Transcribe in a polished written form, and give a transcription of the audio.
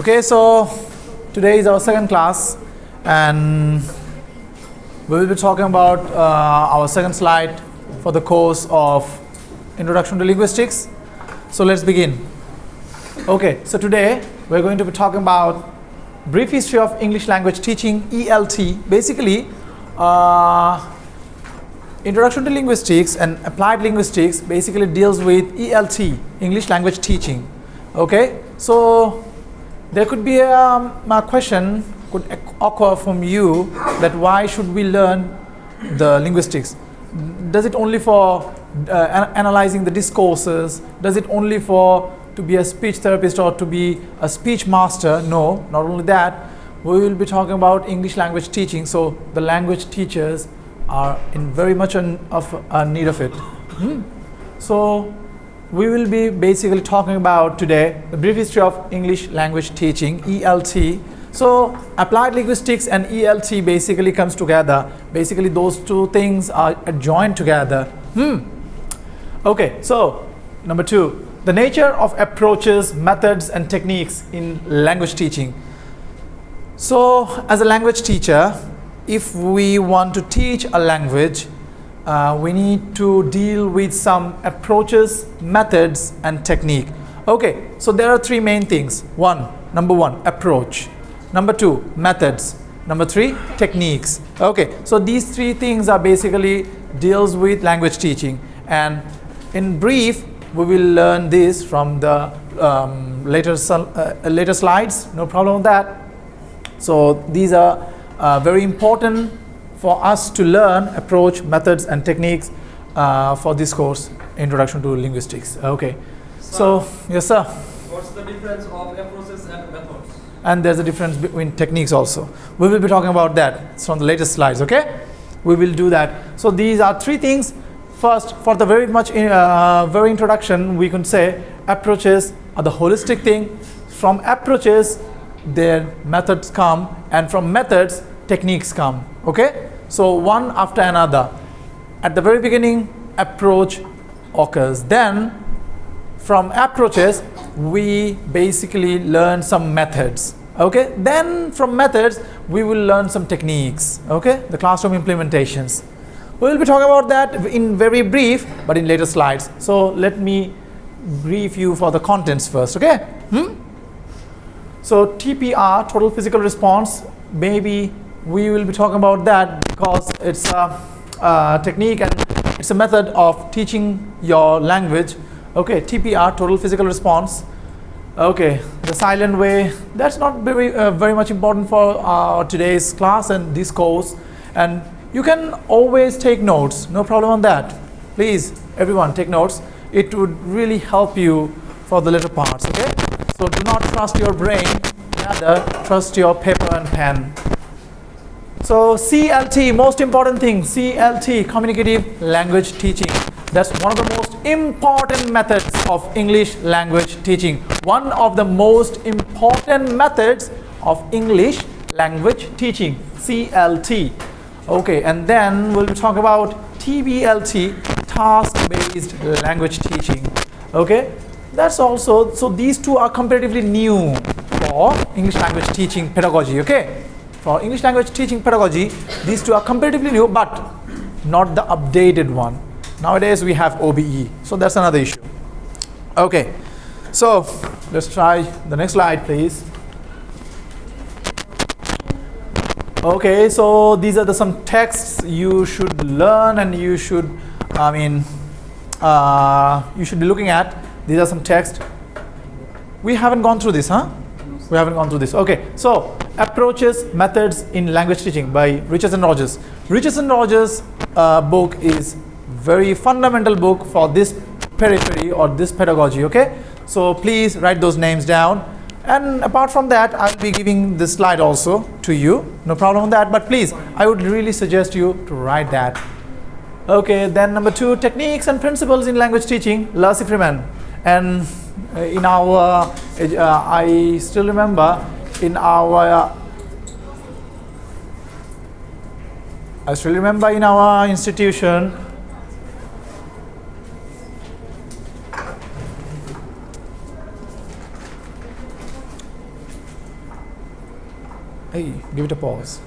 Okay, so today is our second class and we will be talking about our second slide for the course of Introduction to Linguistics. So let's begin. Okay, so today we're going to be talking about brief history of English language teaching, ELT. Basically, Introduction to Linguistics and Applied Linguistics basically deals with ELT, English language teaching. Okay, so there could be a question could occur from you that why should we learn the linguistics? Does it only for analyzing the discourses? Does it only for to be a speech therapist or to be a speech master? No, not only that. We will be talking about English language teaching. So the language teachers are in very much of a need of it. So we will be basically talking about today the brief history of English language teaching, ELT. So applied linguistics and ELT basically comes together. Basically those two things are joined together. Okay, so number 2, the nature of approaches, methods and techniques in language teaching. So as a language teacher, if we want to teach a language, we need to deal with some approaches, methods and technique. Okay, so there are 3 main things. Number 1, approach. Number 2, methods. Number 3, techniques. Okay, so these 3 things are basically deals with language teaching, and in brief we will learn this from the later slides. No problem with that. So these are very important for us to learn approach, methods and techniques for this course, Introduction to Linguistics. Okay, so yes sir. What's the difference of approaches and methods? And there's a difference between techniques also. We will be talking about that. It's from the latest slides. Okay, we will do that. So these are 3 things. First, for the very introduction, we can say approaches are the holistic thing. From approaches, their methods come, and from methods, techniques come. Okay, so one after another. At the very beginning, approach occurs. Then from approaches we basically learn some methods. Okay, then from methods we will learn some techniques. Okay, the classroom implementations. We will be talking about that in very brief, but in later slides. So let me brief you for the contents first. Okay. So TPR, total physical response, maybe we will be talking about that because it's a technique and it's a method of teaching your language. Okay, TPR, total physical response. Okay, the silent way, that's not very much important for today's class and this course, and you can always take notes. No problem on that. Please, everyone, take notes. It would really help you for the later parts. Okay, so do not trust your brain, rather trust your paper and pen. So CLT, most important thing, CLT, communicative language teaching. That's one of the most important methods of English language teaching. One of the most important methods of English language teaching, CLT. Okay, and then we'll talk about TBLT, task-based language teaching. Okay, that's also, so these 2 are comparatively new for English language teaching pedagogy. Okay, for English language teaching pedagogy, these 2 are comparatively new, but not the updated one. Nowadays we have OBE, so that's another issue. Okay, so let's try the next slide, please. Okay, so these are some texts you should learn and you should, you should be looking at. These are some texts. We haven't gone through this, huh? We haven't gone through this. Okay, so approaches, methods in language teaching by Richards and Rogers. Richards and Rogers book is very fundamental book for this periphery or this pedagogy. Okay, so please write those names down, and apart from that I'll be giving this slide also to you. No problem with that, but please, I would really suggest you to write that. Okay, then number 2, techniques and principles in language teaching, Lacy Freeman. And in our I still remember in our institution, Hey, give it a pause.